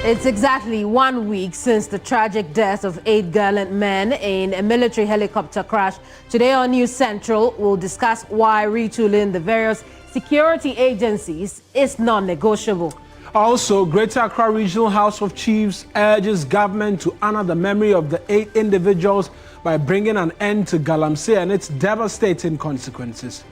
It's exactly 1 week since the tragic death of 8 gallant men in a military helicopter crash. Today on News Central, we'll discuss why retooling the various security agencies is non-negotiable. Also, Greater Accra Regional House of Chiefs urges government to honor the memory of the 8 individuals by bringing an end to Galamsey and its devastating consequences.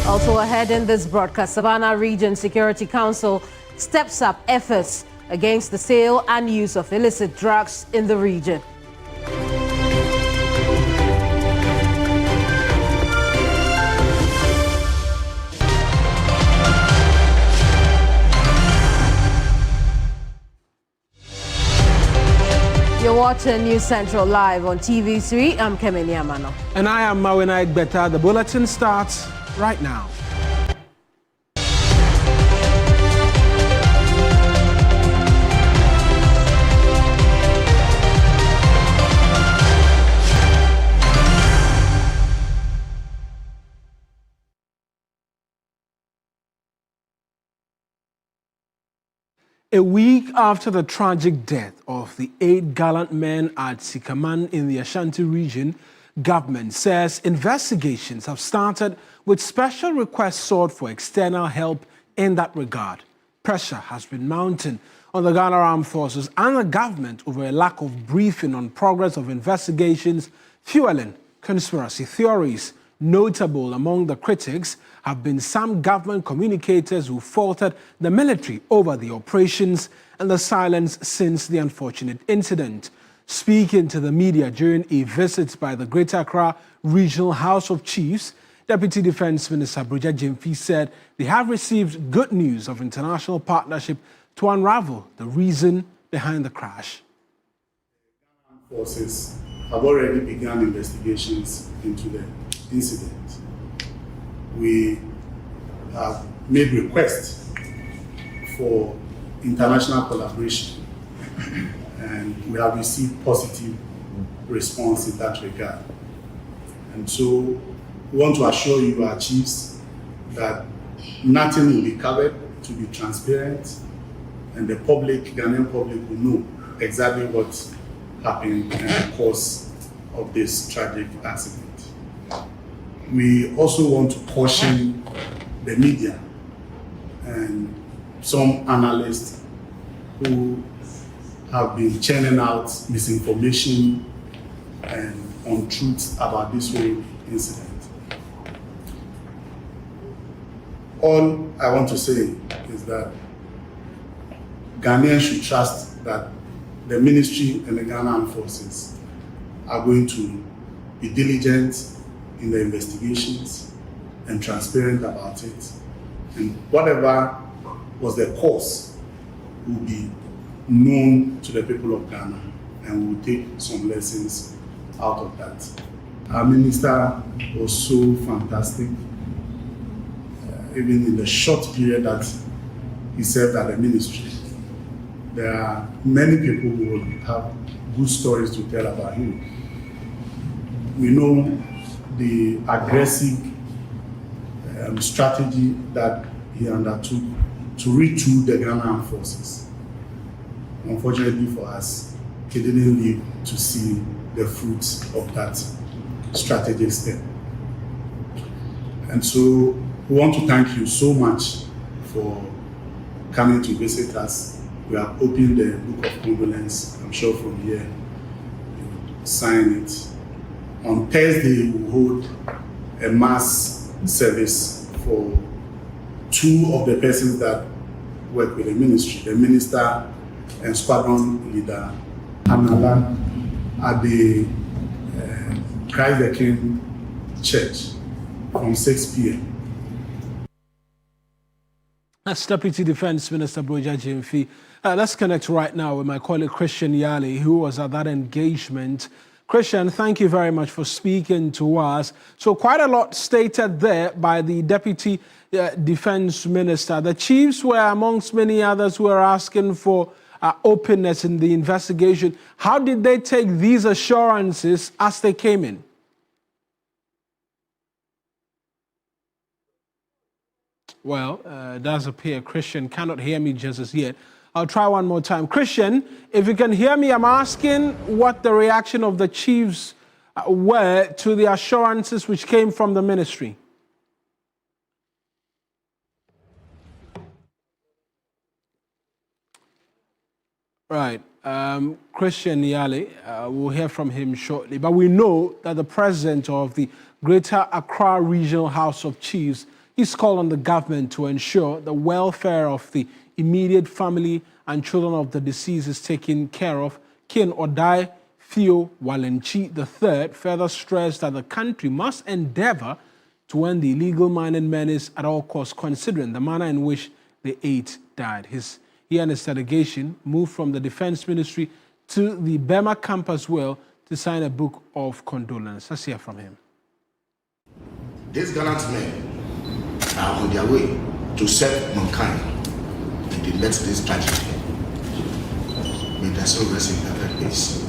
Also ahead in this broadcast, Savannah Region Security Council steps up efforts against the sale and use of illicit drugs in the region. You're watching News Central live on TV3. I'm Kemeni Amano. And I am Mawina Egbeta. The bulletin starts right now. A week after the tragic death of the 8 gallant men at Sikaman in the Ashanti region, government says investigations have started with special requests sought for external help in that regard. Pressure has been mounting on the Ghana Armed Forces and the government over a lack of briefing on progress of investigations, fueling conspiracy theories. Notable among the critics have been some government communicators who faulted the military over the operations and the silence since the unfortunate incident. Speaking to the media during a visit by the Greater Accra Regional House of Chiefs, Deputy Defence Minister Broja Gyamfi said they have received good news of international partnership to unravel the reason behind the crash. Armed forces have already begun investigations into the incident. We have made requests for international collaboration and we have received positive response in that regard. And so we want to assure you, our chiefs, that nothing will be covered, to be transparent, and the public, Ghanaian public, will know exactly what happened and the cause of this tragic accident. We also want to caution the media and some analysts who have been churning out misinformation and untruths about this whole incident. All I want to say is that Ghanaians should trust that the ministry and the Ghana Armed Forces are going to be diligent in the investigations and transparent about it. And whatever was the cause will be known to the people of Ghana, and we will take some lessons out of that. Our minister was so fantastic, even in the short period that he served at the ministry. There are many people who will have good stories to tell about him. We know the aggressive strategy that he undertook to retool the Ghana Armed Forces. Unfortunately for us, he didn't live to see the fruits of that strategic step. And so we want to thank you so much for coming to visit us. We have opened the book of condolence. I'm sure from here you will sign it. On Thursday, we will hold a mass service for 2 of the persons that work with the ministry, the minister and squadron leader, Anala, at the Christ the King Church from 6 p.m. That's Deputy Defence Minister Broja Gyamfi. Let's connect right now with my colleague Christian Yali, who was at that engagement. Christian, thank you very much for speaking to us. So quite a lot stated there by the Deputy Defence Minister. The chiefs were amongst many others who were asking for openness in the investigation. How did they take these assurances as they came in? Well, does appear Christian cannot hear me just as yet. I'll try one more time. Christian, if you can hear me, I'm asking what the reaction of the chiefs were to the assurances which came from the ministry. Right. Christian Yali, we'll hear from him shortly. But we know that the president of the Greater Accra Regional House of Chiefs is called on the government to ensure the welfare of the immediate family and children of the deceased is taken care of. Ken Odai Theo Walenchi III further stressed that the country must endeavor to end the illegal mining menace at all costs, considering the manner in which the 8 died. He and his delegation moved from the Defense Ministry to the Burma camp as well to sign a book of condolence. Let's hear from him. These gallant men are on their way to serve mankind in the next day's tragedy. May their soul rest in perfect peace.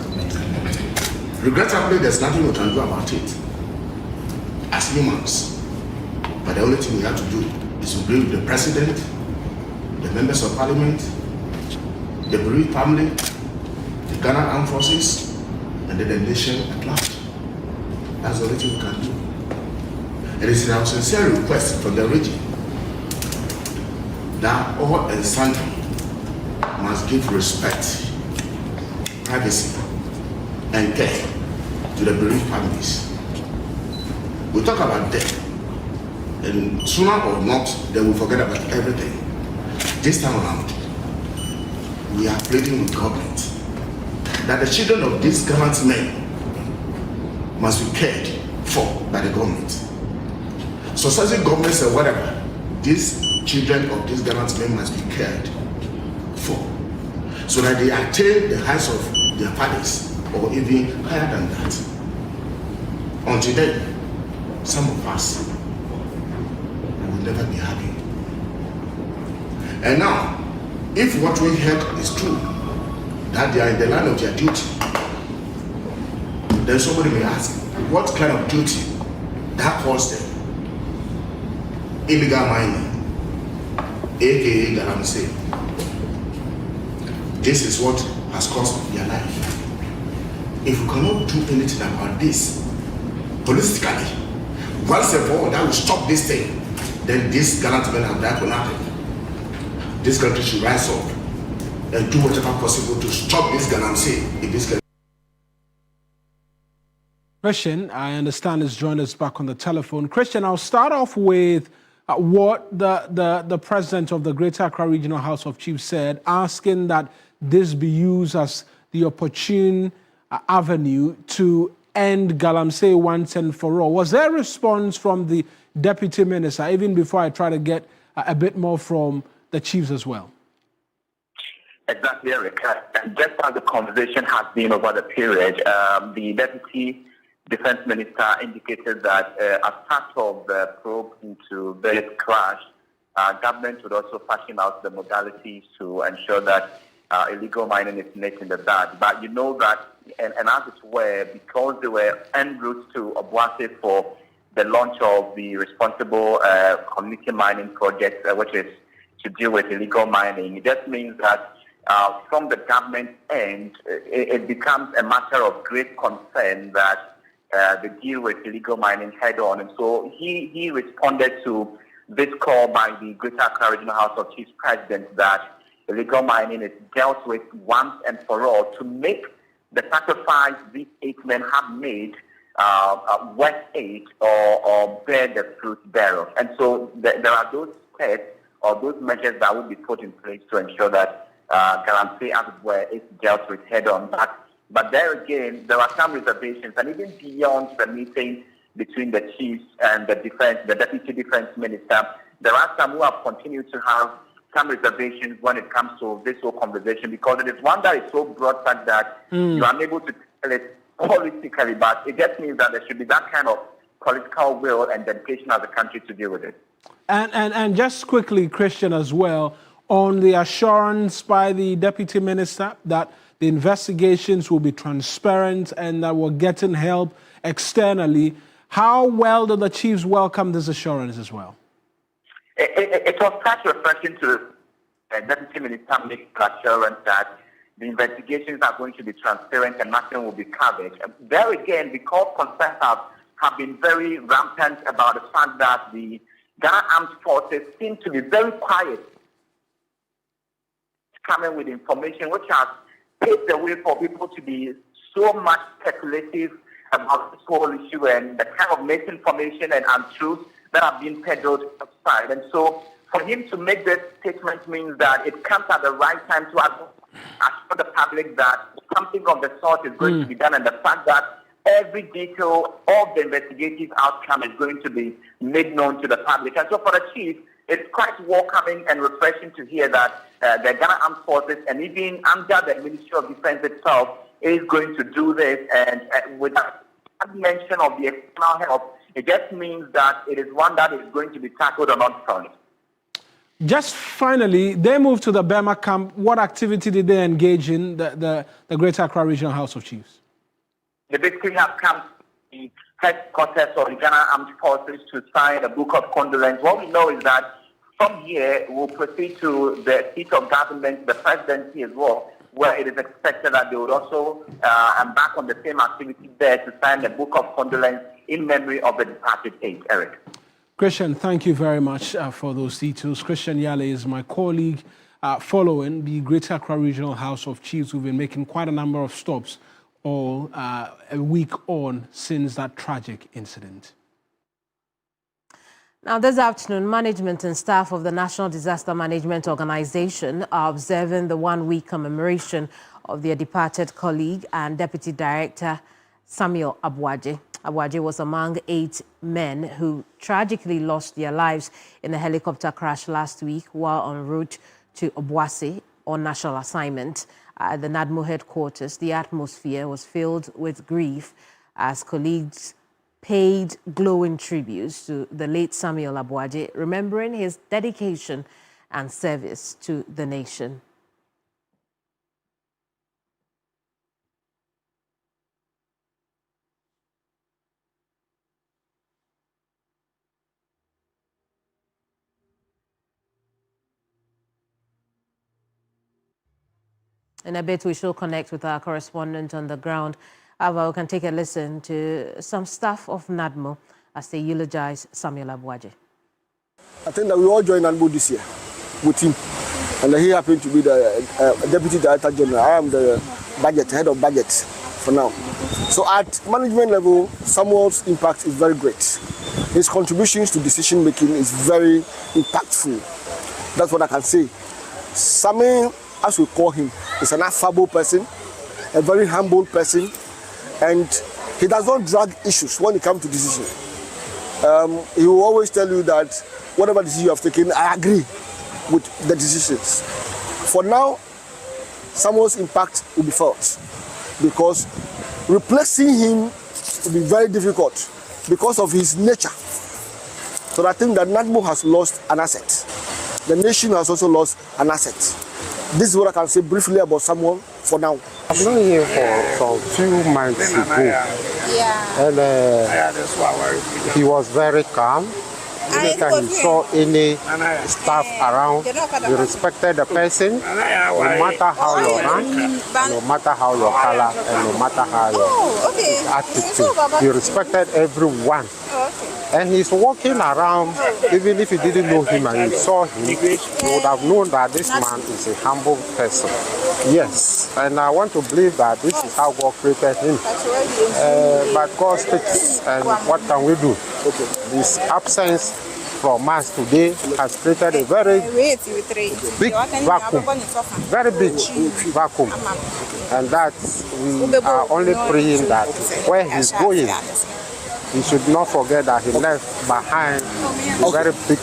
Regrettably, there's nothing we can do about it as humans. But the only thing we have to do is to agree with the president, the members of parliament, the bereaved family, the Ghana Armed Forces, and then the nation at large. That's the only thing we can do. It is our sincere request from the region that all and sundry must give respect, privacy, and care to the bereaved families. We talk about death, and sooner or not, they will forget about everything. This time around, we are pleading with government that the children of these gallant men must be cared for by the government. Successive governments or whatever, these children of these gallant men must be cared for, so that they attain the heights of their fathers, or even higher than that. Until then, some of us will never be happy. And now, if what we heard is true, that they are in the line of their duty, then somebody may ask, what kind of duty that caused them? Illegal mining, aka Galamsey. This is what has caused their life. If we cannot do anything about this politically, once and for all, that will stop this thing, then these gallant men have died for nothing. This country should rise up and do whatever possible to stop this Galamsey in this country. Christian, I understand, has joined us back on the telephone. Christian, I'll start off with what the president of the Greater Accra Regional House of Chiefs said, asking that this be used as the opportune avenue to end Galamsey once and for all. Was there a response from the deputy minister, even before I try to get a bit more from the chiefs as well? Exactly, Eric. And just as the conversation has been over the period, the deputy defense minister indicated that as part of the probe into this crash, government would also fashion out the modalities to ensure that illegal mining is nipped in the bud. But you know that, and as it were, because they were en route to Obuasi for the launch of the responsible community mining project, which is to deal with illegal mining, it just means that from the government end, it becomes a matter of great concern that they deal with illegal mining head on. And so he responded to this call by the Greater Accra Regional House of Chiefs president that illegal mining is dealt with once and for all to make the sacrifice these 8 men have made worth it or bear the fruit thereof. And so there are those steps or those measures that will be put in place to ensure that Galamsey, as it were, is dealt with head on. But there again, there are some reservations, and even beyond the meeting between the chiefs and the deputy defense minister, there are some who have continued to have some reservations when it comes to this whole conversation, because it is one that is so broad fact that you are unable to tell it politically, but it just means that there should be that kind of political will and dedication as a country to deal with it. And just quickly, Christian, as well, on the assurance by the deputy minister that the investigations will be transparent and that we're getting help externally, how well do the chiefs welcome this assurance as well? It was quite refreshing to Deputy Minister make assurance that the investigations are going to be transparent and nothing will be covered. There again, because concerns have been very rampant about the fact that the Ghana Armed Forces seem to be very quiet, coming with information which has paved the way for people to be so much speculative about this whole issue and the kind of misinformation and untruths that have been peddled outside. And so for him to make this statement means that it comes at the right time to assure the public that something of the sort is going to be done, and the fact that every detail of the investigative outcome is going to be made known to the public. And so for the chief, it's quite welcoming and refreshing to hear that the Ghana Armed Forces and even under the Ministry of Defense itself is going to do this, and without mention of the external help, it just means that it is one that is going to be tackled on all fronts. Just finally, they moved to the Burma camp. What activity did they engage in, the Greater Accra Regional House of Chiefs? They basically have come to the headquarters of the Ghana Armed Forces to sign a book of condolence. What we know is that from here, we'll proceed to the seat of government, the presidency as well, where it is expected that they would also embark on the same activity there to sign the book of condolence in memory of the departed eight. Eric. Christian, thank you very much for those details. Christian Yale is my colleague following the Greater Accra Regional House of Chiefs. We've been making quite a number of stops all a week on since that tragic incident. Now, this afternoon, management and staff of the National Disaster Management Organization are observing the one-week commemoration of their departed colleague and Deputy Director Samuel Abuaje. Abuaje was among 8 men who tragically lost their lives in a helicopter crash last week while en route to Obuasi on national assignment. At the NADMO headquarters, the atmosphere was filled with grief as colleagues paid glowing tributes to the late Samuel Abuaje, remembering his dedication and service to the nation. In a bit, we shall connect with our correspondent on the ground. However, we can take a listen to some staff of NADMO as they eulogize Samuel Abuaje. I think that we all joined NADMO this year with him. And he happened to be the Deputy Director General. I am the head of budget for now. So at management level, Samuel's impact is very great. His contributions to decision making is very impactful. That's what I can say. Samuel, as we call him, is an affable person, a very humble person, and he does not drag issues when it comes to decision. He will always tell you that whatever decision you have taken, I agree with the decisions. For now, Samuel's impact will be felt because replacing him will be very difficult because of his nature. So I think that NADMO has lost an asset. The nation has also lost an asset. This is what I can say briefly about Samuel for now. I've known him for some few months ago. And he was very calm. Anytime he saw any staff around, he respected the person, no matter how your rank, no matter how your color, and no matter how your attitude. He respected everyone. And he's walking around, even if you didn't know him and you saw him, you would have known that this man is a humble person. Yes, and I want to believe that this is how God created him. But God speaks, and what can we do? This absence from us today has created a very big vacuum, very big vacuum. And that we are only praying that where he's going, he should not forget that he left behind a very big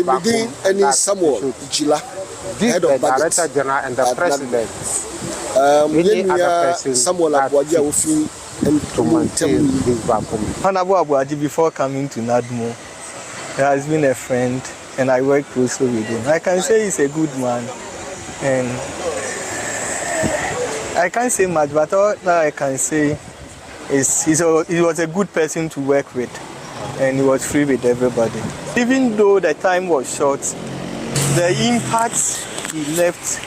vacuum. Any Samuel Jila, head of the Director General and the President, any other person Samuel Abuaje to maintain this vacuum. Honorable Abuaje, before coming to NADMO, he has been a friend and I work closely with him. I can say he's a good man, and I can't say much, but all that I can say is he was a good person to work with. and he was free with everybody. Even though the time was short, the impact he left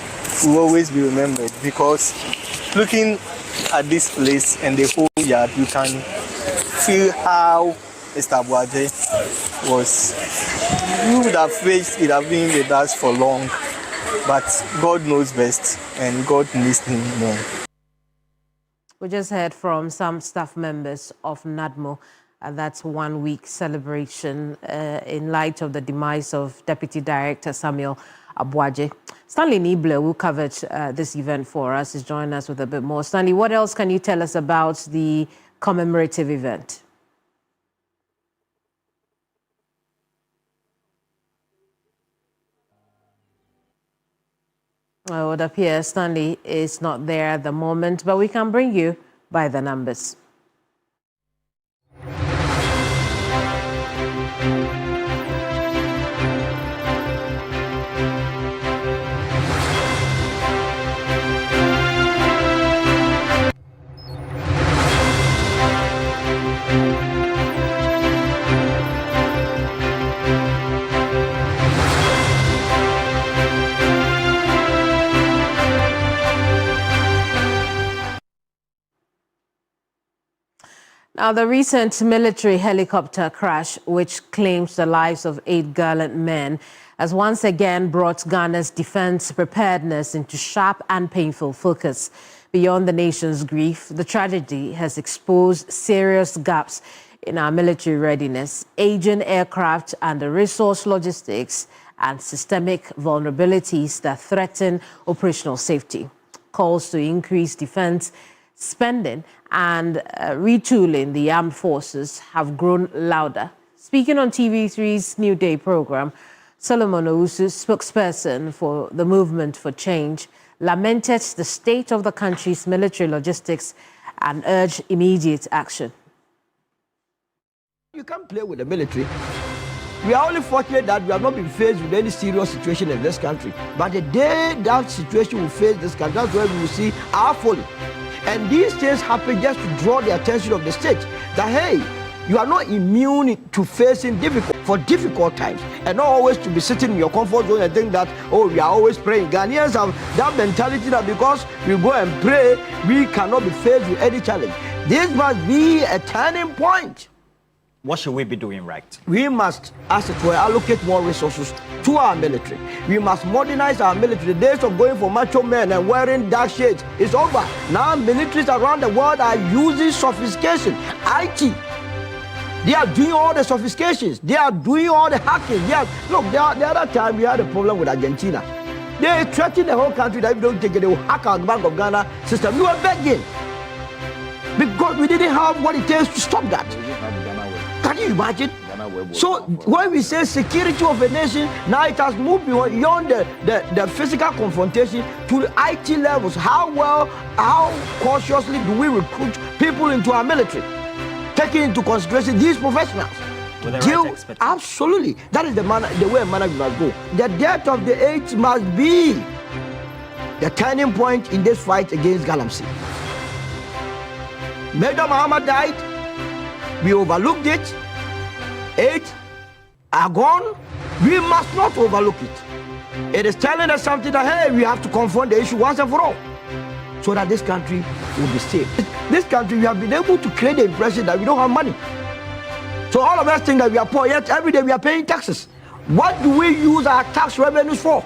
will always be remembered, because looking at this place and the whole yard, you can feel how Mr. Abuaje was. You would have wished he'd have been with us for long, but God knows best and God missed him more. We just heard from some staff members of NADMO. That's 1 week celebration in light of the demise of Deputy Director Samuel Abuaje. Stanley Niebler, who covered this event for us, is joining us with a bit more. Stanley, what else can you tell us about the commemorative event? Well, it appears Stanley is not there at the moment, but we can bring you by the numbers. Now, the recent military helicopter crash, which claims the lives of 8 gallant men, has once again brought Ghana's defense preparedness into sharp and painful focus. Beyond the nation's grief, the tragedy has exposed serious gaps in our military readiness, aging aircraft and the resource logistics, and systemic vulnerabilities that threaten operational safety. Calls to increase defense spending and retooling the armed forces have grown louder. Speaking on TV3's New Day program, Solomon Owusu, spokesperson for the Movement for Change, lamented the state of the country's military logistics and urged immediate action. You can't play with the military. We are only fortunate that we have not been faced with any serious situation in this country. But the day that situation will face this country, that's where we will see our folly. And these things happen just to draw the attention of the state that, hey, you are not immune to facing difficult times, and not always to be sitting in your comfort zone and think that, oh, we are always praying. Ghanaians have that mentality that because we go and pray, we cannot be faced with any challenge. This must be a turning point. What should we be doing right? We must, as it were, allocate more resources to our military. We must modernize our military. The days of going for macho men and wearing dark shades is over. Now militaries around the world are using sophistication, IT. They are doing all the sophistications. They are doing all the hacking. Look, the other time we had a problem with Argentina. They threatened the whole country that if they don't take it, they will hack our Bank of Ghana system. We were begging because we didn't have what it takes to stop that. Can you imagine? So when we say security of a nation, now it has moved beyond the physical confrontation to the IT levels. How cautiously do we recruit people into our military? Taking into consideration these professionals. With the right expertise. Absolutely. That is the way management must go. The death of the 8 must be the turning point in this fight against Galamsey. Major Muhammad died. We overlooked it. 8 are gone. We must not overlook it. It is telling us something that, hey, we have to confront the issue once and for all, so that this country will be safe. This country, we have been able to create the impression that we don't have money. So all of us think that we are poor, yet every day we are paying taxes. What do we use our tax revenues for?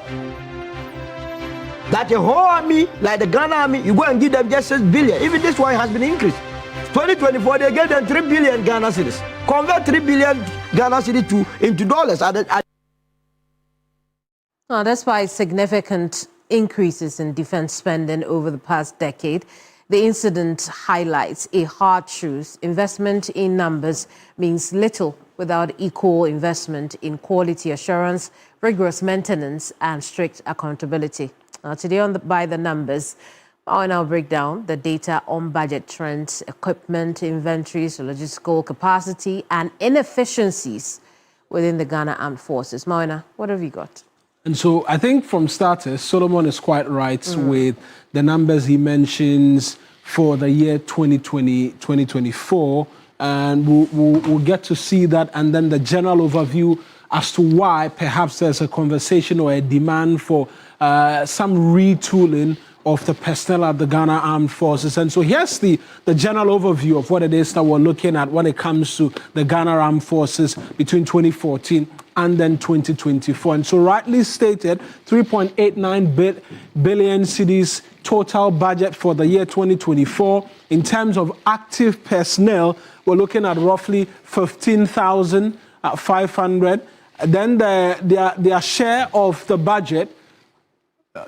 That the whole army, like the Ghana army, you go and give them just 6 billion. Even this one has been increased. 2024, they gave them 3 billion Ghana cedis. Convert 3 billion Ghana cedis into dollars. Now, despite significant increases in defense spending over the past decade, the incident highlights a hard truth. Investment in numbers means little without equal investment in quality assurance, rigorous maintenance, and strict accountability. Now, today on By the Numbers, I will now break down the data on budget trends, equipment, inventories, logistical capacity, and inefficiencies within the Ghana Armed Forces. Mauna, what have you got? And so I think from starters, Solomon is quite right with the numbers he mentions for the year 2020, 2024. and we'll get to see that, and then the general overview as to why perhaps there's a conversation or a demand for some retooling of the personnel at the Ghana Armed Forces. And so here's the general overview of what it is that we're looking at when it comes to the Ghana Armed Forces between 2014 and then 2024. And so rightly stated, 3.89 billion cedis total budget for the year 2024. In terms of active personnel, we're looking at roughly 15,500. Then their share of the budget,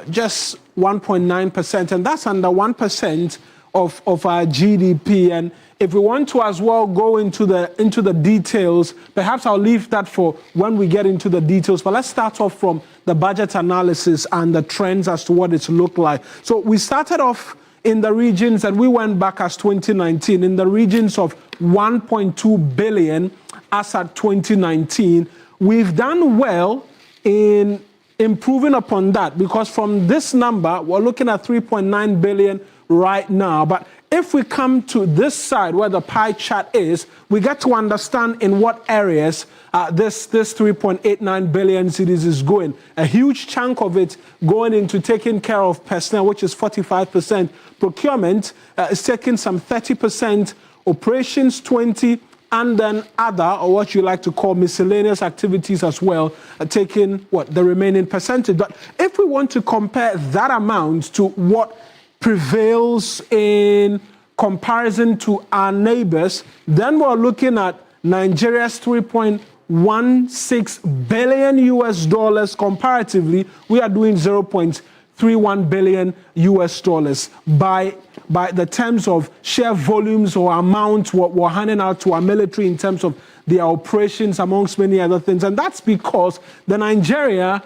just 1.9%, and that's under 1% of our GDP. And if we want to as well go into the details, perhaps I'll leave that for when we get into the details. But let's start off from the budget analysis and the trends as to what it's looked like. So we started off in the regions, and we went back as 2019, in the regions of 1.2 billion as at 2019. We've done well in improving upon that, because from this number, we're looking at 3.9 billion right now. But if we come to this side where the pie chart is, we get to understand in what areas this 3.89 billion cedis is going. A huge chunk of it going into taking care of personnel, which is 45%. Procurement is taking some 30%, operations 20%, and then other, or what you like to call miscellaneous activities as well, taking the remaining percentage. But if we want to compare that amount to what prevails in comparison to our neighbors, then we're looking at Nigeria's 3.16 billion US dollars. Comparatively, we are doing 0.31 billion US dollars by the terms of share volumes or amount what we're handing out to our military in terms of their operations, amongst many other things. And that's because the Nigeria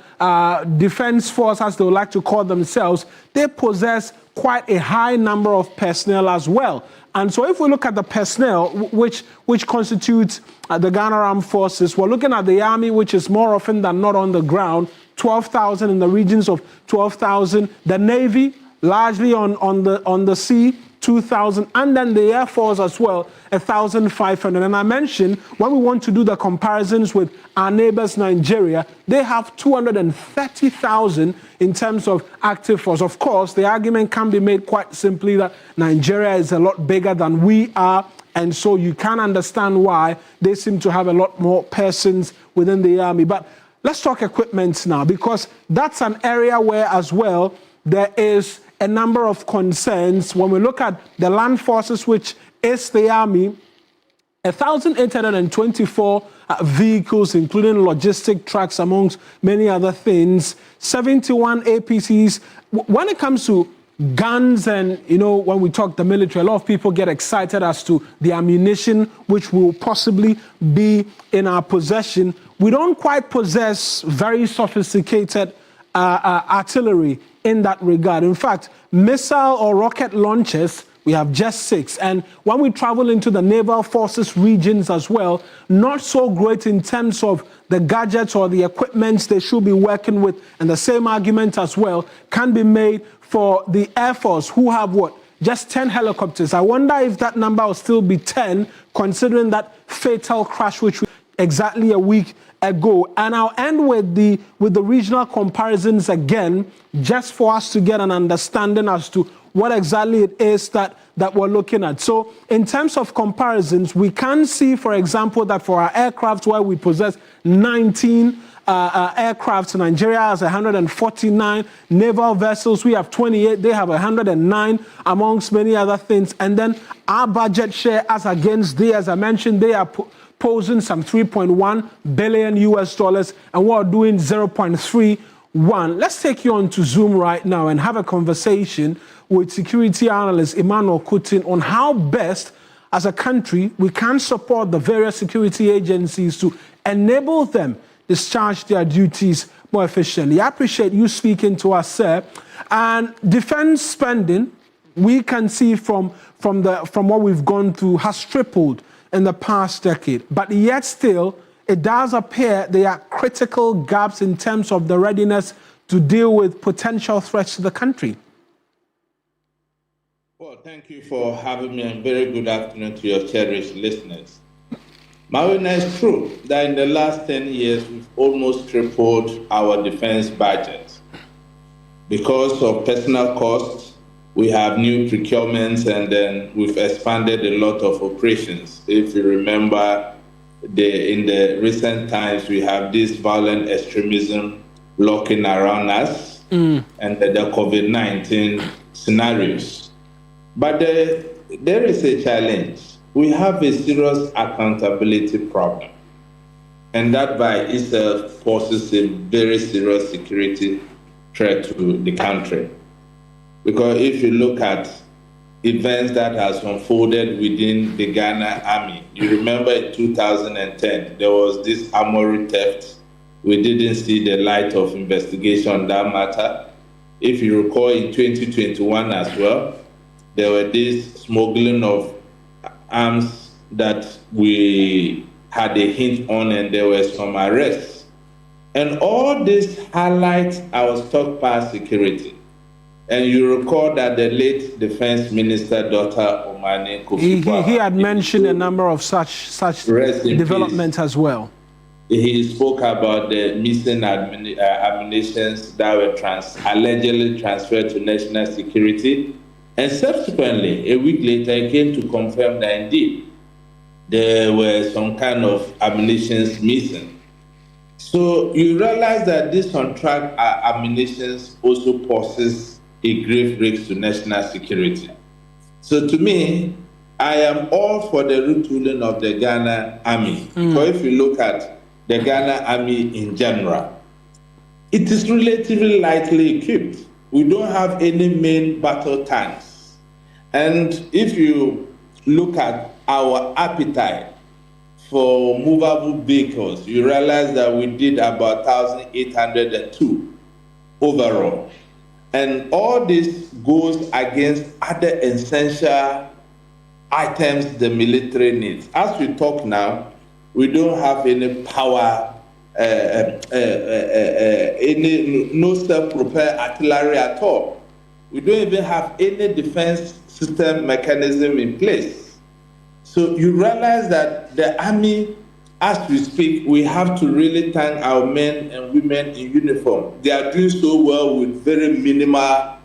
Defense Force, as they would like to call themselves, they possess quite a high number of personnel as well. And so if we look at the personnel, which constitutes the Ghana Armed Forces, we're looking at the Army, which is more often than not on the ground, 12,000, in the regions of 12,000. The Navy, largely on the sea, 2,000, and then the Air Force as well, 1,500. And I mentioned, when we want to do the comparisons with our neighbors, Nigeria, they have 230,000 in terms of active force. Of course, the argument can be made quite simply that Nigeria is a lot bigger than we are, and so you can understand why they seem to have a lot more persons within the army. But let's talk equipment now, because that's an area where as well there is a number of concerns. When we look at the land forces, which is the army, 1,824 vehicles, including logistic trucks, amongst many other things, 71 APCs. When it comes to guns and, when we talk the military, a lot of people get excited as to the ammunition which will possibly be in our possession. We don't quite possess very sophisticated artillery in that regard. In fact, missile or rocket launchers, we have just 6. And when we travel into the naval forces regions as well, not so great in terms of the gadgets or the equipment they should be working with. And the same argument as well can be made for the Air Force, who have just 10 helicopters. I wonder if that number will still be 10, considering that fatal crash, which was exactly a week ago. And I'll end with the regional comparisons again, just for us to get an understanding as to what exactly it is that we're looking at. So in terms of comparisons, we can see, for example, that for our aircraft, where we possess 19 aircraft, Nigeria has 149. Naval vessels, we have 28. They have 109, amongst many other things. And then our budget share as against theirs, I mentioned, they are posing some 3.1 billion US dollars, and we're doing 0.31. Let's take you on to Zoom right now and have a conversation with security analyst Emmanuel Kutin on how best, as a country, we can support the various security agencies to enable them discharge their duties more efficiently. I appreciate you speaking to us, sir. And defense spending, we can see from what we've gone through, has tripled in the past decade. But yet still, it does appear there are critical gaps in terms of the readiness to deal with potential threats to the country. Paul, thank you for having me, and very good afternoon to your cherished listeners. Mawina, it's true that in the last 10 years, we've almost tripled our defense budget. Because of personal costs, we have new procurements, and then we've expanded a lot of operations. If you remember, in the recent times, we have this violent extremism lurking around us and the COVID-19 scenarios. But there is a challenge. We have a serious accountability problem. And that by itself poses a very serious security threat to the country. Because if you look at events that has unfolded within the Ghana Army, you remember in 2010, there was this armory theft. We didn't see the light of investigation on that matter. If you recall, in 2021 as well, there were this smuggling of arms that we had a hint on, and there were some arrests. And all this highlights our stockpile security. And you recall that the late Defense Minister, Dr. Omane Kofi, he had mentioned a number of such developments as well. He spoke about the missing ammunitions that were allegedly transferred to national security. And subsequently, a week later, he came to confirm that indeed there were some kind of ammunitions missing. So you realize that this on-track ammunitions also poses a grave risk to national security. So to me, I am all for the retooling of the Ghana Army. Because if you look at the Ghana Army in general, it is relatively lightly equipped. We don't have any main battle tanks. And if you look at our appetite for movable vehicles, you realize that we did about 1,802 overall. And all this goes against other essential items the military needs. As we talk now, we don't have any power, no self-propelled artillery at all. We don't even have any defense system mechanism in place. So you realize that the army, as we speak, we have to really thank our men and women in uniform. They are doing so well with very minimal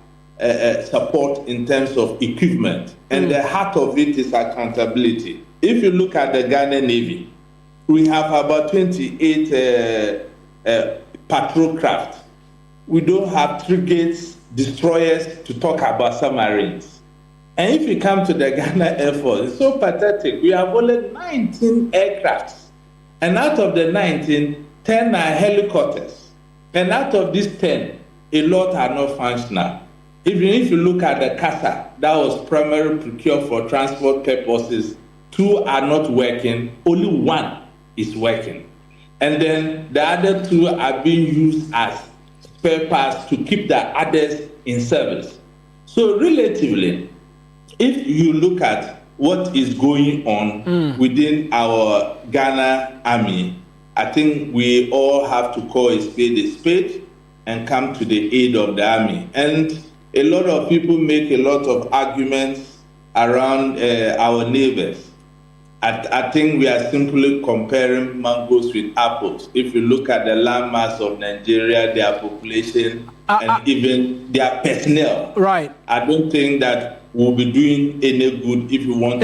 support in terms of equipment. And the heart of it is accountability. If you look at the Ghana Navy, we have about 28 patrol craft. We don't have frigates, destroyers to talk about submarines. And if you come to the Ghana Air Force, it's so pathetic. We have only 19 aircrafts. And out of the 19, 10 are helicopters. And out of these 10, a lot are not functional. Even if you look at the CASA, that was primarily procured for transport purposes, 2 are not working, only 1 is working. And then the other 2 are being used as spare parts to keep the others in service. So relatively, if you look at what is going on within our Ghana Army, I think we all have to call a spade and come to the aid of the army. And a lot of people make a lot of arguments around our neighbors. I think we are simply comparing mangoes with apples. If you look at the landmass of Nigeria, their population, and even their personnel, right? I don't think that we'll be doing any good if we want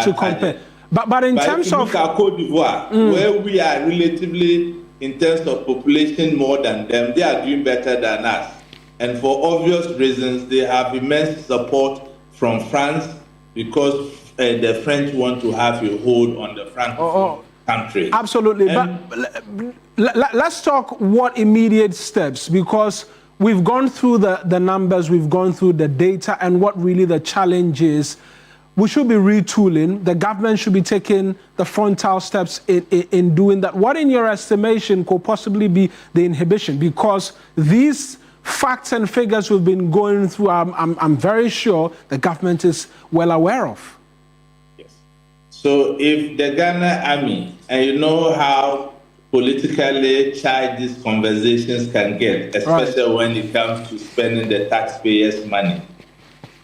to compare. But in terms of Cote d'Ivoire, where we are relatively, in terms of population, more than them, they are doing better than us. And for obvious reasons, they have immense support from France because the French want to have a hold on the Francophone country. Absolutely. But let's talk what immediate steps, because we've gone through the numbers, we've gone through the data, and what really the challenge is. We should be retooling. The government should be taking the frontal steps in doing that. What, in your estimation, could possibly be the inhibition? Because these facts and figures we've been going through, I'm very sure the government is well aware of. So if the Ghana Army, and you know how politically charged these conversations can get, especially when it comes to spending the taxpayers' money.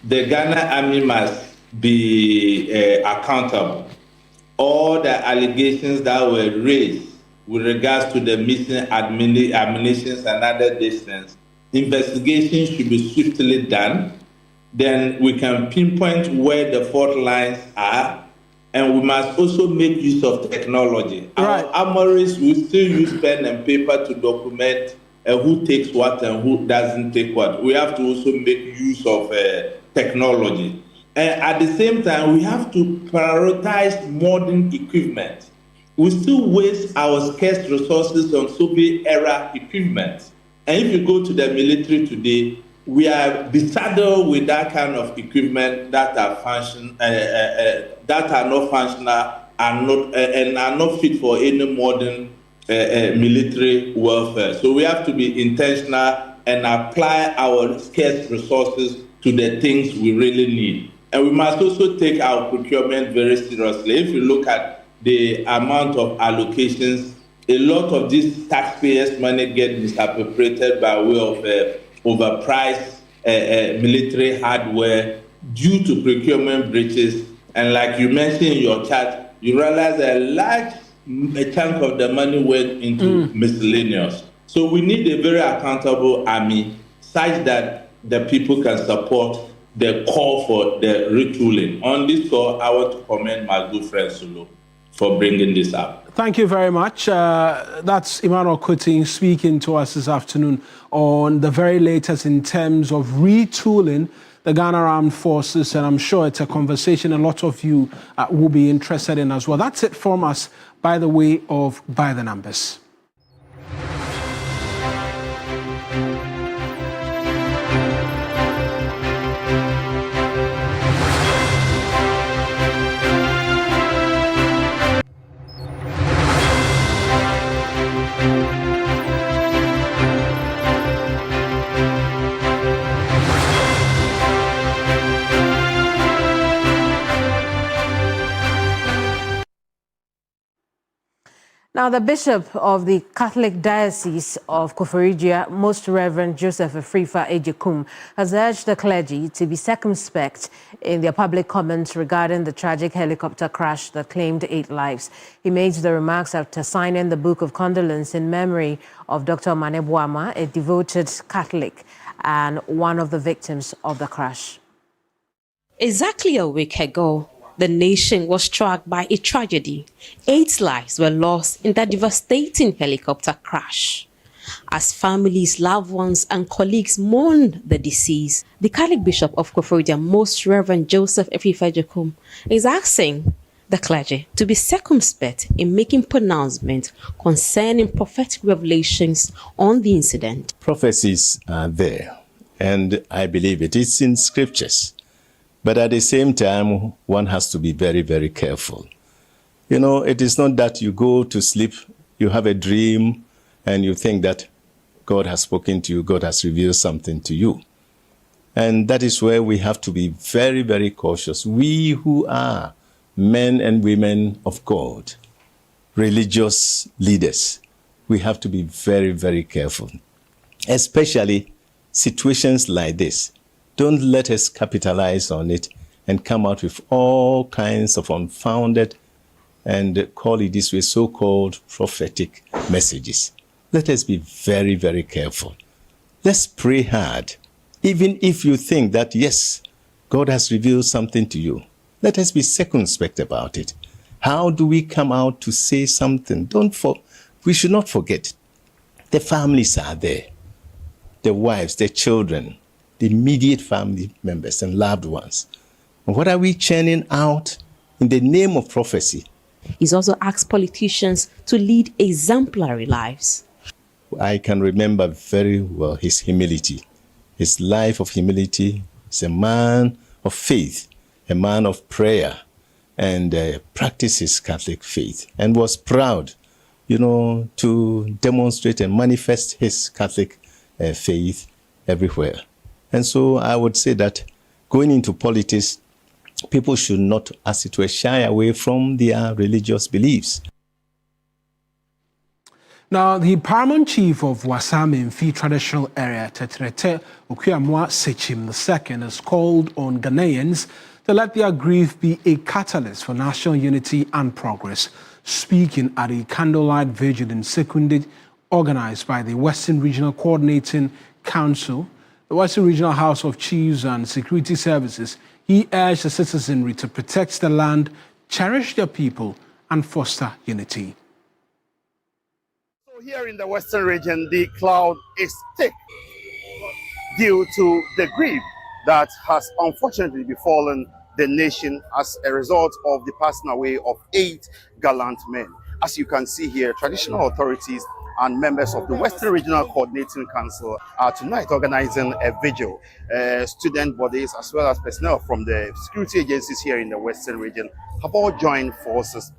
the Ghana Army must be accountable. All the allegations that were raised with regards to the missing ammunition and other distance, investigation should be swiftly done. Then we can pinpoint where the fault lines are, and we must also make use of technology. Right. Our armories will still use pen and paper to document who takes what and who doesn't take what. We have to also make use of technology. And at the same time, we have to prioritize modern equipment. We still waste our scarce resources on Soviet-era equipment. And if you go to the military today, we are besaddled with that kind of equipment that are not functional and are not fit for any modern military warfare. So we have to be intentional and apply our scarce resources to the things we really need. And we must also take our procurement very seriously. If you look at the amount of allocations, a lot of this taxpayers' money gets misappropriated by way of overpriced military hardware due to procurement breaches. And like you mentioned in your chat, you realize a large chunk of the money went into miscellaneous. So we need a very accountable army such that the people can support the call for the retooling. On this call, I want to commend my good friend Sulu for bringing this up. Thank you very much. That's Emmanuel Kuting speaking to us this afternoon on the very latest in terms of retooling the Ghana Armed Forces, and I'm sure it's a conversation a lot of you will be interested in as well. That's it from us by the way of By the Numbers. Now, the Bishop of the Catholic Diocese of Koforidua, Most Reverend Joseph Afrifa Ejekum, has urged the clergy to be circumspect in their public comments regarding the tragic helicopter crash that claimed 8 lives. He made the remarks after signing the Book of Condolence in memory of Dr. Mane Boama, a devoted Catholic and one of the victims of the crash. Exactly a week ago, the nation was struck by a tragedy. 8 lives were lost in that devastating helicopter crash. As families, loved ones, and colleagues mourned the deceased, the Catholic Bishop of Koforidua, Most Reverend Joseph Afrifa Ejekum, is asking the clergy to be circumspect in making pronouncements concerning prophetic revelations on the incident. Prophecies are there, and I believe it is in scriptures. But at the same time, one has to be very, very careful. You know, it is not that you go to sleep, you have a dream, and you think that God has spoken to you, God has revealed something to you. And that is where we have to be very, very cautious. We who are men and women of God, religious leaders, we have to be very, very careful. Especially situations like this. Don't let us capitalize on it and come out with all kinds of unfounded and call it this way, so-called prophetic messages. Let us be very, very careful. Let's pray hard. Even if you think that, yes, God has revealed something to you, let us be circumspect about it. How do we come out to say something? We should not forget, the families are there, the wives, the children, the immediate family members and loved ones. And what are we churning out in the name of prophecy? He's also asked politicians to lead exemplary lives. I can remember very well his humility. His life of humility. He's a man of faith, a man of prayer, and practiced his Catholic faith and was proud, to demonstrate and manifest his Catholic faith everywhere. And so I would say that going into politics, people should not, as it were, shy away from their religious beliefs. Now, the paramount chief of Wasame Mfi traditional area, Tetrete Okuamwa Sechim II, has called on Ghanaians to let their grief be a catalyst for national unity and progress. Speaking at a candlelight vigil in Sekunde, organized by the Western Regional Coordinating Council, the Western Regional House of Chiefs and Security Services, he urged the citizenry to protect the land, cherish their people, and foster unity. So here in the Western region, the cloud is thick due to the grief that has unfortunately befallen the nation as a result of the passing away of 8 gallant men. As you can see here, traditional authorities and members of the Western Regional Coordinating Council are tonight organizing a vigil. Student bodies as well as personnel from the security agencies here in the Western region have all joined forces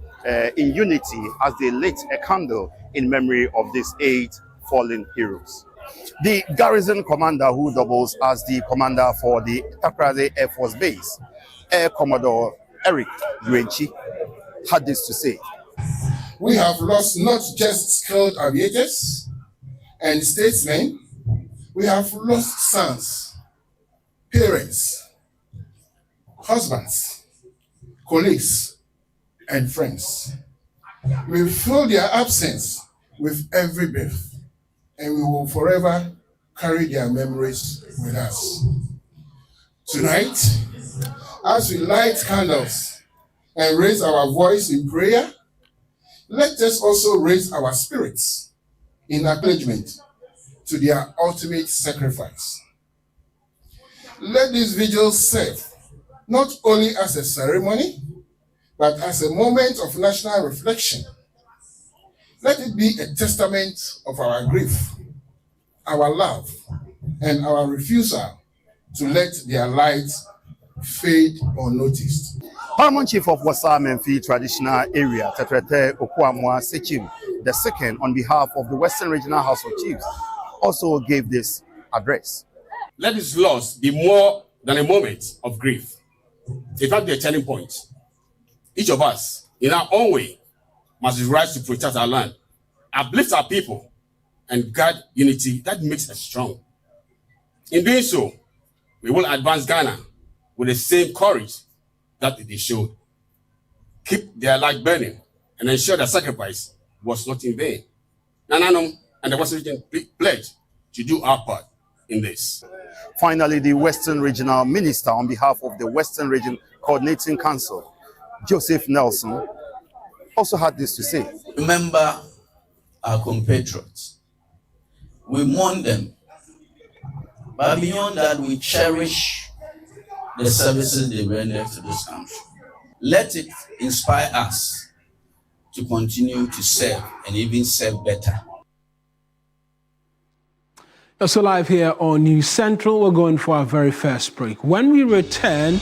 in unity as they lit a candle in memory of these 8 fallen heroes. The garrison commander, who doubles as the commander for the Takoradi Air Force Base, Air Commodore Eric Yuenchi, had this to say. We have lost not just skilled aviators and statesmen, we have lost sons, parents, husbands, colleagues, and friends. We feel their absence with every breath, and we will forever carry their memories with us. Tonight, as we light candles and raise our voice in prayer, let us also raise our spirits in acknowledgement to their ultimate sacrifice. Let this vigil serve not only as a ceremony, but as a moment of national reflection. Let it be a testament of our grief, our love, and our refusal to let their light fade unnoticed. Paramount Chief of Wasame Mfi Traditional Area, Tetrete Okuamwa Sechim II, on behalf of the Western Regional House of Chiefs, also gave this address. Let this loss be more than a moment of grief. It might be a turning point. Each of us, in our own way, must rise to protect our land, uplift our people, and guard unity that makes us strong. In doing so, we will advance Ghana with the same courage that they showed. Keep their light burning and ensure that sacrifice was not in vain. Nananum and the Western region pledge to do our part in this. Finally, the Western Regional Minister on behalf of the Western Region Coordinating Council, Joseph Nelson, also had this to say. Remember our compatriots. We mourn them. But beyond that, we cherish the services they rendered to this country. Let it inspire us to continue to serve and even serve better. So live here on News Central, we're going for our very first break. When we return,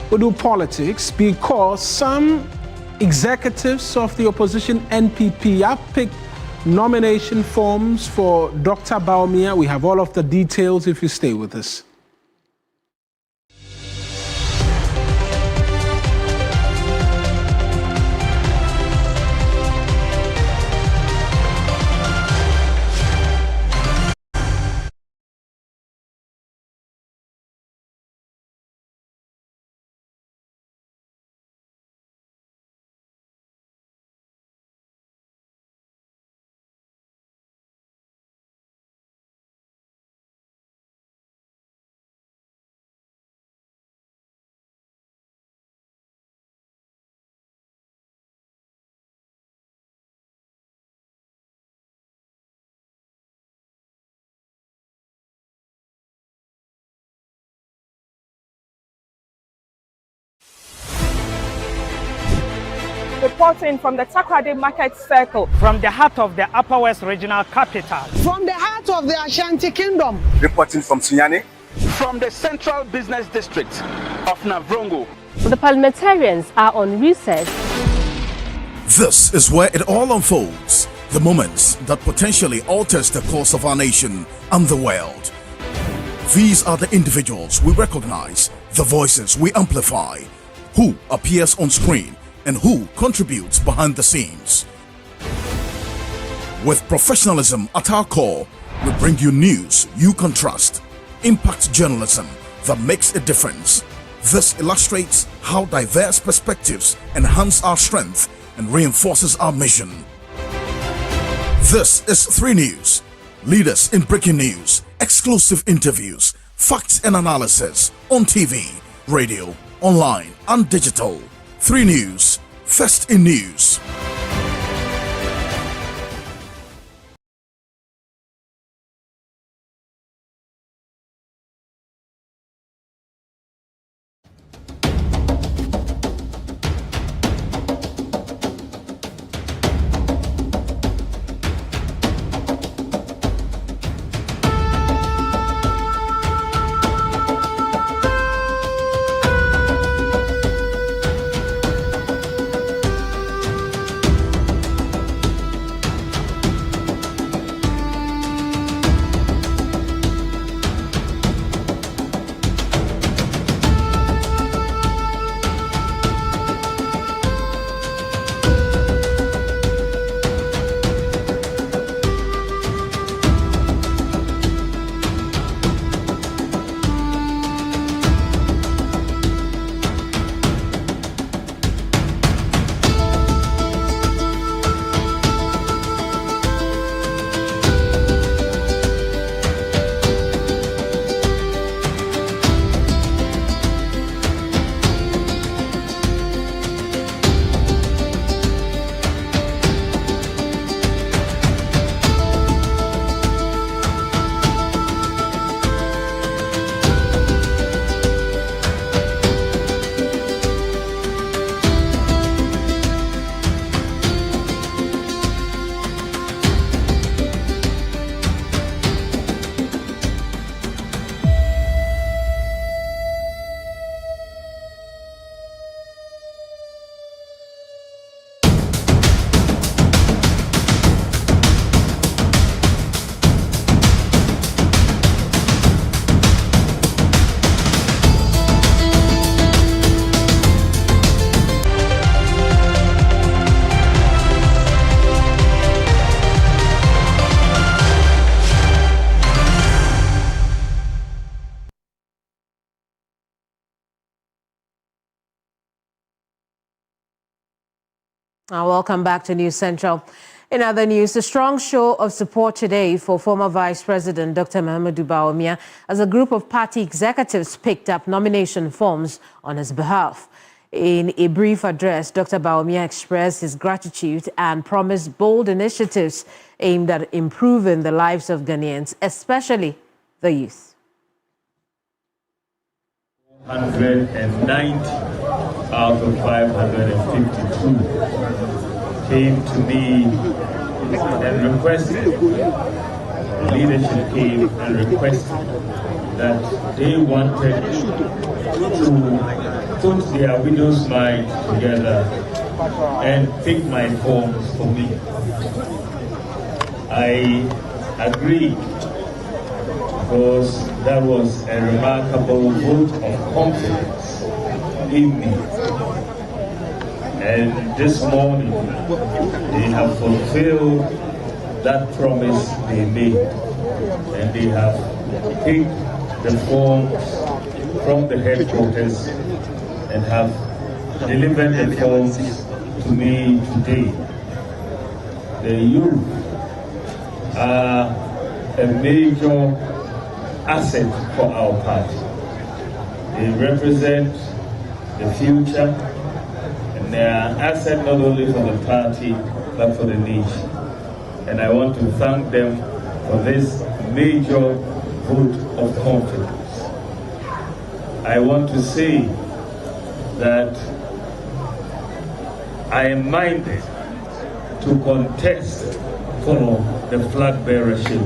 we'll do politics because some executives of the opposition NPP have picked nomination forms for Dr. Bawumia. We have all of the details if you stay with us. Reporting from the Takoradi Market Circle. From the heart of the Upper West Regional Capital. From the heart of the Ashanti Kingdom. Reporting from Sunyani. From the Central Business District of Navrongo. The parliamentarians are on recess. This is where it all unfolds. The moments that potentially alters the course of our nation and the world. These are the individuals we recognize, the voices we amplify, who appears on screen and who contributes behind the scenes. With professionalism at our core, we bring you news you can trust. Impact journalism that makes a difference. This illustrates how diverse perspectives enhance our strength and reinforces our mission. This is 3 News. Leaders in breaking news, exclusive interviews, facts and analysis on TV, radio, online and digital. 3 News, first in news. Welcome back to News Central. In other news, a strong show of support today for former Vice President Dr. Mahamudu Bawumia as a group of party executives picked up nomination forms on his behalf. In a brief address, Dr. Bawumia expressed his gratitude and promised bold initiatives aimed at improving the lives of Ghanaians, especially the youth. 190 out of 552 came to me and requested, the leadership came and requested that they wanted to put their widow's mite together and pick my forms for me. I agreed because that was a remarkable vote of confidence in me. And this morning, they have fulfilled that promise they made. And they have picked the forms from the headquarters and have delivered the forms to me today. The youth are a major asset for our party. They represent the future, and they are an asset not only for the party, but for the nation. And I want to thank them for this major vote of confidence. I want to say that I am minded to contest for the flag bearership.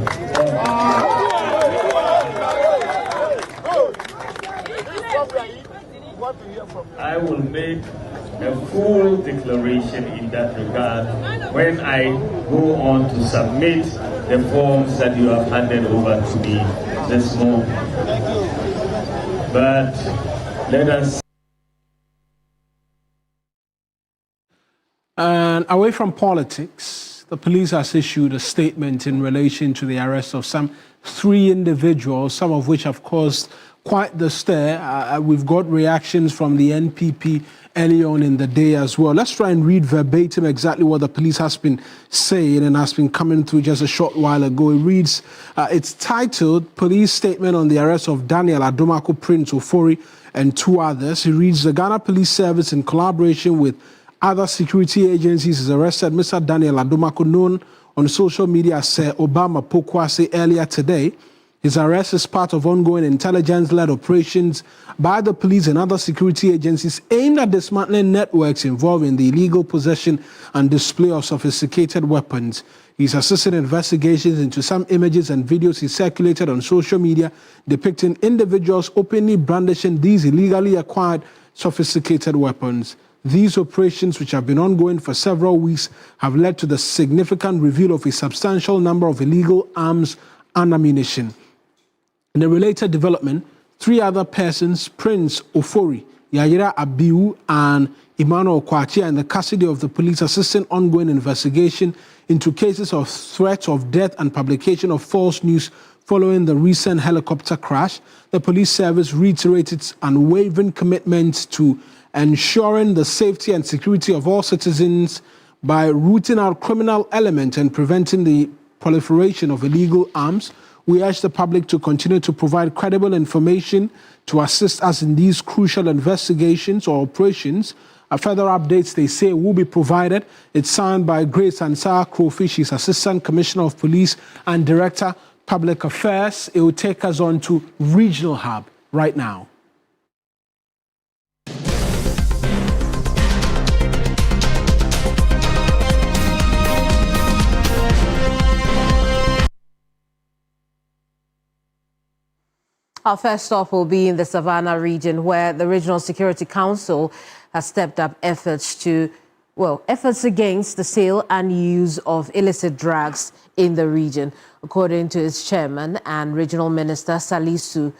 I will make a full declaration in that regard when I go on to submit the forms that you have handed over to me this morning. But let us. And away from politics, the police has issued a statement in relation to the arrest of some 3 individuals, some of which have caused quite the stir. We've got reactions from the NPP early on in the day as well. Let's try and read verbatim exactly what the police has been saying and has been coming through just a short while ago. It reads, it's titled, Police Statement on the Arrest of Daniel Adomako Prince Ofori and 2 others. It reads, the Ghana Police Service in collaboration with other security agencies has arrested Mr. Daniel Adomako, known on social media as Obama Pokwase, earlier today. His arrest is part of ongoing intelligence-led operations by the police and other security agencies aimed at dismantling networks involved in the illegal possession and display of sophisticated weapons. He's assisted investigations into some images and videos he circulated on social media depicting individuals openly brandishing these illegally acquired sophisticated weapons. These operations, which have been ongoing for several weeks, have led to the significant reveal of a substantial number of illegal arms and ammunition. In a related development, 3 other persons, Prince Ofori, Yayira Abiu, and Emmanuel Kwachi, are in the custody of the police, assisting ongoing investigation into cases of threat of death and publication of false news following the recent helicopter crash. The police service reiterated its unwavering commitment to ensuring the safety and security of all citizens by rooting out criminal elements and preventing the proliferation of illegal arms. We urge the public to continue to provide credible information to assist us in these crucial investigations or operations. Further updates, they say, will be provided. It's signed by Grace Ansah Krofi. She's Assistant Commissioner of Police and Director, Public Affairs. It will take us on to Regional Hub right now. Our first stop will be in the Savannah region, where the Regional Security Council has stepped up efforts against the sale and use of illicit drugs in the region. According to its chairman and regional minister, Salisu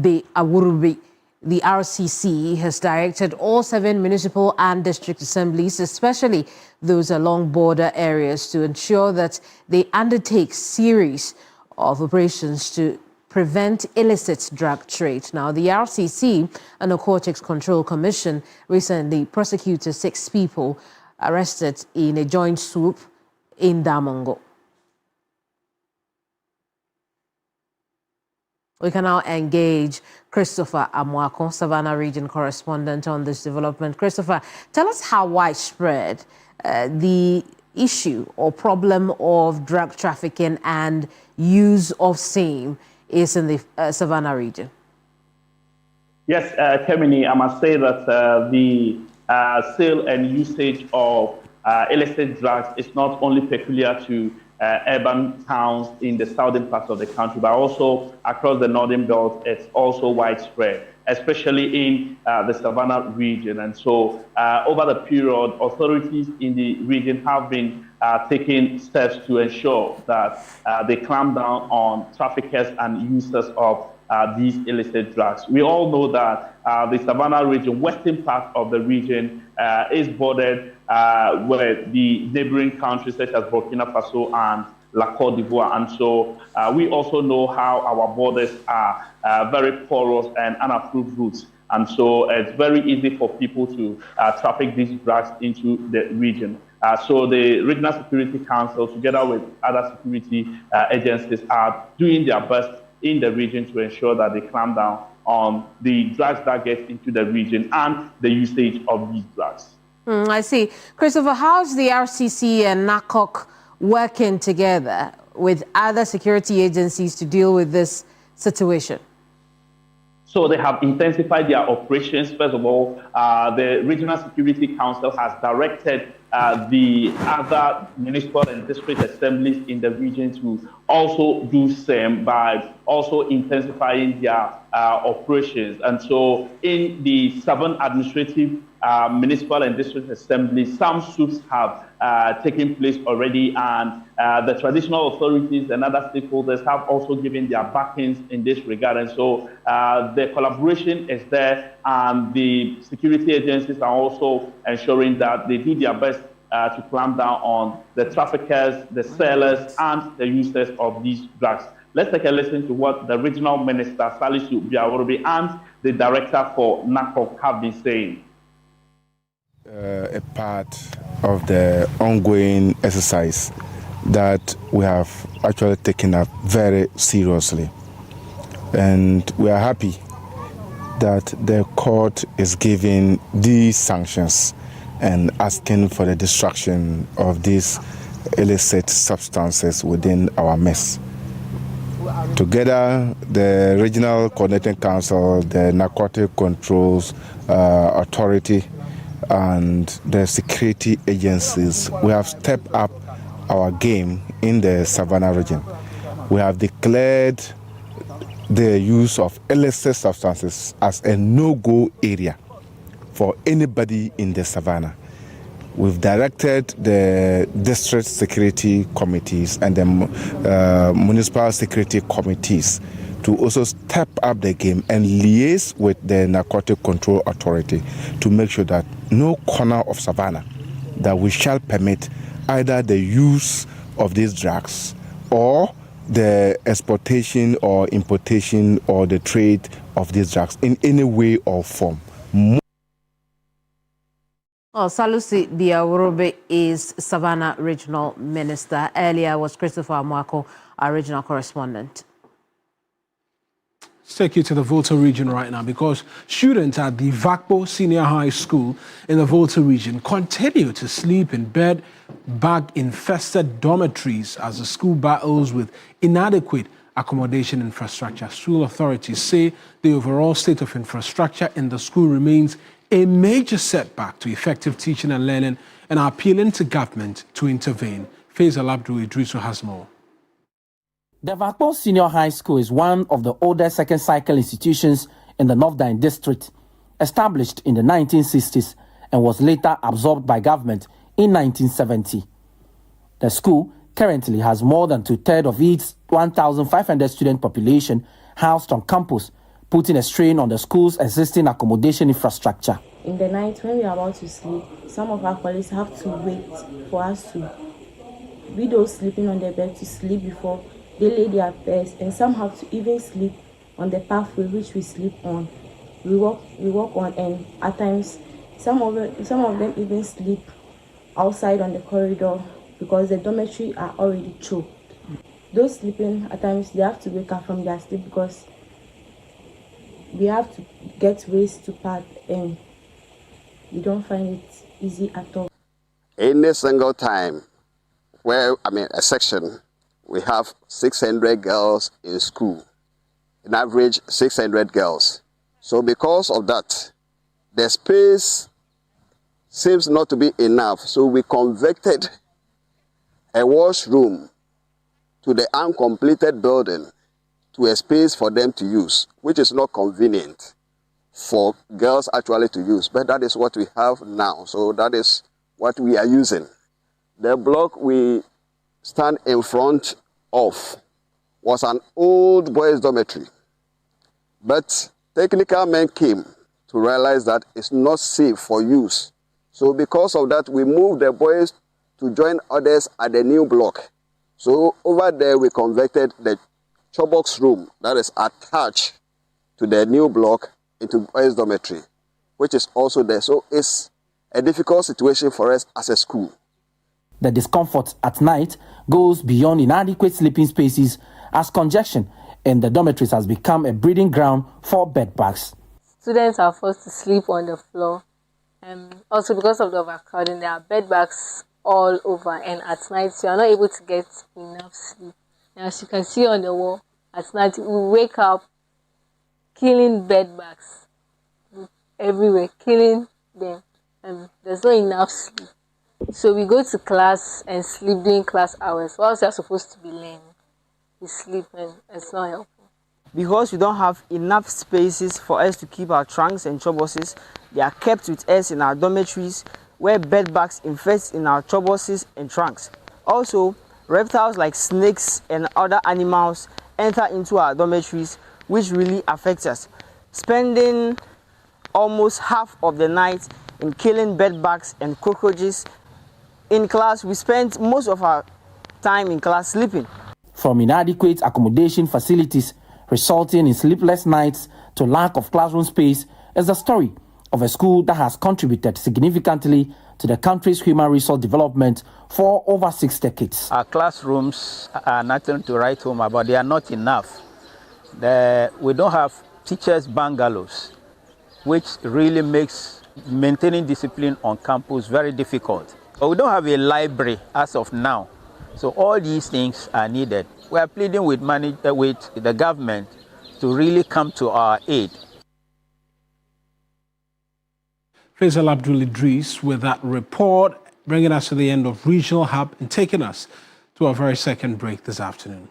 B. Awurubi, the RCC has directed all 7 municipal and district assemblies, especially those along border areas, to ensure that they undertake series of operations to prevent illicit drug trade. Now, the RCC and Narcotics Control Commission recently prosecuted 6 people arrested in a joint swoop in Damongo. We can now engage Christopher Amwako, Savannah region correspondent, on this development. Christopher, tell us how widespread the issue or problem of drug trafficking and use of same is in the Savannah region. Yes, Kemini, I must say that the sale and usage of illicit drugs is not only peculiar to urban towns in the southern parts of the country, but also across the northern belt. It's also widespread, especially in the Savannah region. And so over the period, authorities in the region have been taking steps to ensure that they clamp down on traffickers and users of these illicit drugs. We all know that the Savannah region, western part of the region, is bordered with the neighboring countries such as Burkina Faso and La Côte d'Ivoire. And so we also know how our borders are very porous and unapproved routes. And so it's very easy for people to traffic these drugs into the region. So the Regional Security Council, together with other security agencies, are doing their best in the region to ensure that they clamp down on the drugs that get into the region and the usage of these drugs. I see. Christopher, how's the RCC and NACOC working together with other security agencies to deal with this situation? So they have intensified their operations. First of all, the Regional Security Council has directed the other municipal and district assemblies in the region to also do same by also intensifying their operations. And so in the 7 administrative municipal and district assemblies, some suits have taken place already, and the traditional authorities and other stakeholders have also given their backings in this regard. And so the collaboration is there, and the security agencies are also ensuring that they do their best to clamp down on the traffickers, the sellers, and the users of these drugs. Let's take a listen to what the regional minister, Salisu Biaworobi, and the director for NACOC have been saying. A part of the ongoing exercise that we have actually taken up very seriously. And we are happy that the court is giving these sanctions and asking for the destruction of these illicit substances within our mess. Together, the Regional Coordinating Council, the Narcotic Controls Authority, and the security agencies, we have stepped up our game in the Savannah region. We have declared the use of illicit substances as a no-go area for anybody in the Savannah. We've directed the district security committees and the municipal security committees to also step up the game and liaise with the Narcotic Control Authority to make sure that no corner of Savannah that we shall permit either the use of these drugs or the exportation or importation or the trade of these drugs in any way or form. Salisu Biaworobi is Savannah Regional Minister. Earlier was Christopher Amwako, our regional correspondent. Let's take you to the Volta region right now because students at the Vakpo Senior High School in the Volta region continue to sleep in bed-bug-infested dormitories as the school battles with inadequate accommodation infrastructure. School authorities say the overall state of infrastructure in the school remains a major setback to effective teaching and learning and are appealing to government to intervene. Faisal Abdul Idrisu has more. The Vakpo Senior High School is one of the oldest second cycle institutions in the North Dine district, established in the 1960s and was later absorbed by government in 1970. The school currently has more than 2/3 of its 1,500 student population housed on campus, putting a strain on the school's existing accommodation infrastructure. In the night when we are about to sleep, some of our colleagues have to wait for us to be those sleeping on the bed to sleep before they lay their beds, and some have to even sleep on the pathway which we sleep on. We walk on, and at times some of them even sleep outside on the corridor because the dormitory are already choked. Those sleeping at times they have to wake up from their sleep because we have to get ways to pack, and we don't find it easy at all. Any single time where a section, we have 600 girls in school, in average 600 girls. So because of that, the space seems not to be enough. So we converted a washroom to the uncompleted building to a space for them to use, which is not convenient for girls actually to use. But that is what we have now. So that is what we are using. The block we stand in front of was an old boys' dormitory. But technical men came to realize that it's not safe for use. So because of that, we moved the boys to join others at the new block. So over there, we converted the Chobox room that is attached to the new block into boys' dormitory, which is also there. So it's a difficult situation for us as a school. The discomfort at night goes beyond inadequate sleeping spaces as congestion in the dormitories has become a breeding ground for bedbugs. Students are forced to sleep on the floor. Also because of the overcrowding, there are bedbugs all over, and at night you are not able to get enough sleep. And as you can see on the wall, at night we wake up killing bedbugs everywhere, killing them. There's not enough sleep. So we go to class and sleep during class hours. Whilst we are supposed to be learning, we sleep, and it's not helpful. Because we don't have enough spaces for us to keep our trunks and choboxes, they are kept with us in our dormitories where bedbugs infest in our choboxes and trunks. Also, reptiles like snakes and other animals enter into our dormitories, which really affects us, spending almost half of the night in killing bedbugs and cockroaches in class, we spend most of our time in class sleeping. From inadequate accommodation facilities resulting in sleepless nights to lack of classroom space is the story of a school that has contributed significantly to the country's human resource development for over 6 decades. Our classrooms are nothing to write home about. They are not enough. We don't have teachers' bungalows, which really makes maintaining discipline on campus very difficult. But we don't have a library as of now. So all these things are needed. We are pleading with the government to really come to our aid. Faisal Abdul Idris with that report, bringing us to the end of Regional Hub and taking us to our very second break this afternoon.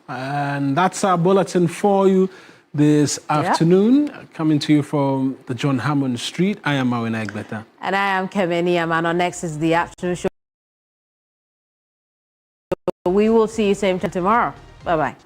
And that's our bulletin for you this afternoon, coming to you from the John Hammond Street. I am Marwin Egbeta. And I am Kevin Niaman. On next is the afternoon show. We will see you same time tomorrow. Bye-bye.